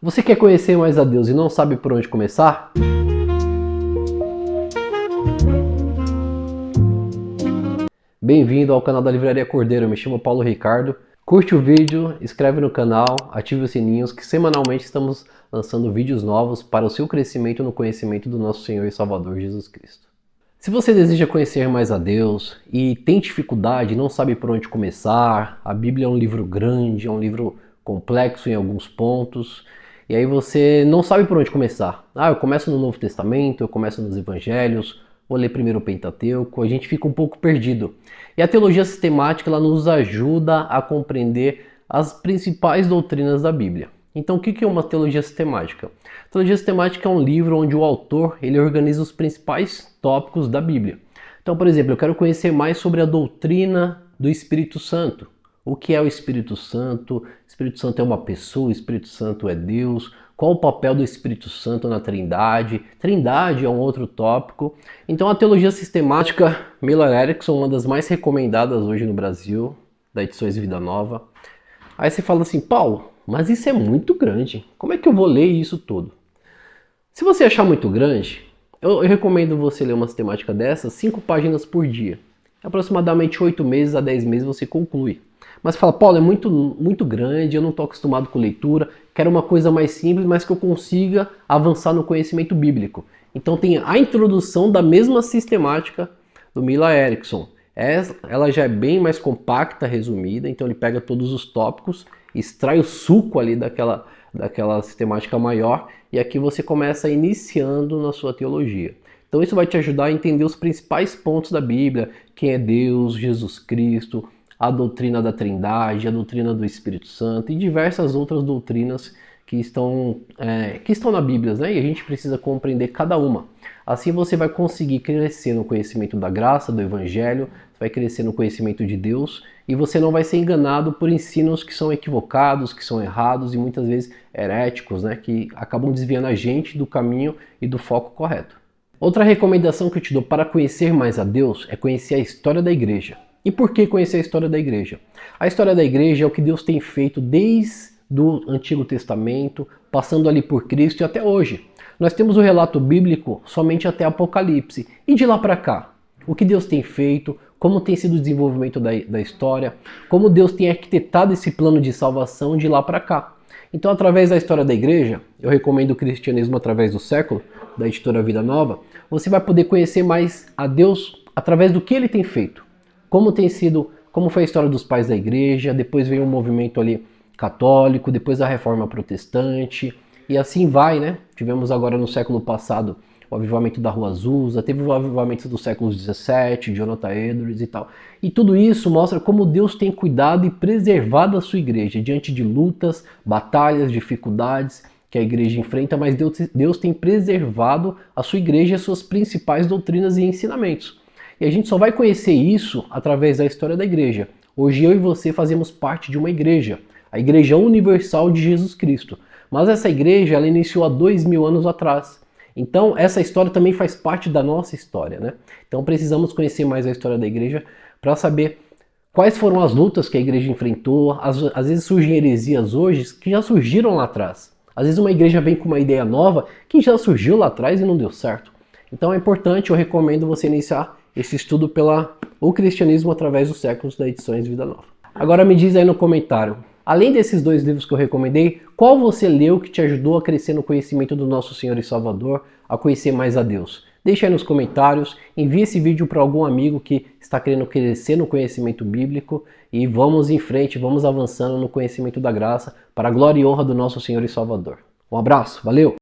Você quer conhecer mais a Deus e não sabe por onde começar? Bem-vindo ao canal da Livraria Cordeiro, eu me chamo Paulo Ricardo. Curte o vídeo, inscreve no canal, ative os sininhos que semanalmente estamos lançando vídeos novos para o seu crescimento no conhecimento do nosso Senhor e Salvador Jesus Cristo. Se você deseja conhecer mais a Deus e tem dificuldade, não sabe por onde começar, a Bíblia é um livro grande, é um livro complexo em alguns pontos, e aí você não sabe por onde começar. Eu começo no Novo Testamento, eu começo nos Evangelhos, vou ler primeiro o Pentateuco, a gente fica um pouco perdido. E a teologia sistemática ela nos ajuda a compreender as principais doutrinas da Bíblia. Então o que é uma teologia sistemática? A teologia sistemática é um livro onde o autor ele organiza os principais tópicos da Bíblia. Então, por exemplo, eu quero conhecer mais sobre a doutrina do Espírito Santo. O que é o Espírito Santo? O Espírito Santo é uma pessoa, o Espírito Santo é Deus. Qual o papel do Espírito Santo na Trindade? Trindade é um outro tópico. Então a teologia sistemática, Miller Erickson, uma das mais recomendadas hoje no Brasil, da Edições Vida Nova. Aí você fala assim, Paulo, mas isso é muito grande. Como é que eu vou ler isso tudo? Se você achar muito grande, eu recomendo você ler uma sistemática dessas, 5 páginas por dia. Aproximadamente 8 meses a 10 meses você conclui. Mas fala, Paulo, é muito grande, eu não estou acostumado com leitura, quero uma coisa mais simples, mas que eu consiga avançar no conhecimento bíblico. Então tem a introdução da mesma sistemática do Miller Erickson. Ela já é bem mais compacta, resumida, então ele pega todos os tópicos, extrai o suco ali daquela sistemática maior, e aqui você começa iniciando na sua teologia. Então isso vai te ajudar a entender os principais pontos da Bíblia, quem é Deus, Jesus Cristo, a doutrina da Trindade, a doutrina do Espírito Santo e diversas outras doutrinas que estão na Bíblia, né? E a gente precisa compreender cada uma. Assim você vai conseguir crescer no conhecimento da graça, do Evangelho, vai crescer no conhecimento de Deus e você não vai ser enganado por ensinos que são equivocados, que são errados e muitas vezes heréticos, né? Que acabam desviando a gente do caminho e do foco correto. Outra recomendação que eu te dou para conhecer mais a Deus é conhecer a história da igreja. E por que conhecer a história da igreja? A história da igreja é o que Deus tem feito desde o Antigo Testamento, passando ali por Cristo e até hoje. Nós temos o relato bíblico somente até Apocalipse. E de lá para cá? O que Deus tem feito, como tem sido o desenvolvimento da história, como Deus tem arquitetado esse plano de salvação de lá para cá. Então, através da história da igreja, eu recomendo o Cristianismo através do século, da editora Vida Nova, você vai poder conhecer mais a Deus através do que Ele tem feito. Como foi a história dos pais da igreja, depois veio um movimento ali católico, depois a reforma protestante, e assim vai, né? Tivemos agora no século passado o avivamento da Rua Azusa, teve o avivamento do século XVII, Jonathan Edwards e tal. E tudo isso mostra como Deus tem cuidado e preservado a sua igreja diante de lutas, batalhas, dificuldades que a igreja enfrenta, mas Deus tem preservado a sua igreja e as suas principais doutrinas e ensinamentos. E a gente só vai conhecer isso através da história da igreja. Hoje eu e você fazemos parte de uma igreja, a Igreja Universal de Jesus Cristo. Mas essa igreja ela iniciou há 2000 anos atrás. Então essa história também faz parte da nossa história, né? Então precisamos conhecer mais a história da igreja para saber quais foram as lutas que a igreja enfrentou. Às vezes surgem heresias hoje que já surgiram lá atrás. Às vezes uma igreja vem com uma ideia nova que já surgiu lá atrás e não deu certo. Então é importante, eu recomendo você iniciar esse estudo o Cristianismo através dos séculos da Edições Vida Nova. Agora me diz aí no comentário, além desses 2 livros que eu recomendei, qual você leu que te ajudou a crescer no conhecimento do nosso Senhor e Salvador, a conhecer mais a Deus? Deixa aí nos comentários, envie esse vídeo para algum amigo que está querendo crescer no conhecimento bíblico e vamos em frente, vamos avançando no conhecimento da graça para a glória e honra do nosso Senhor e Salvador. Um abraço, valeu!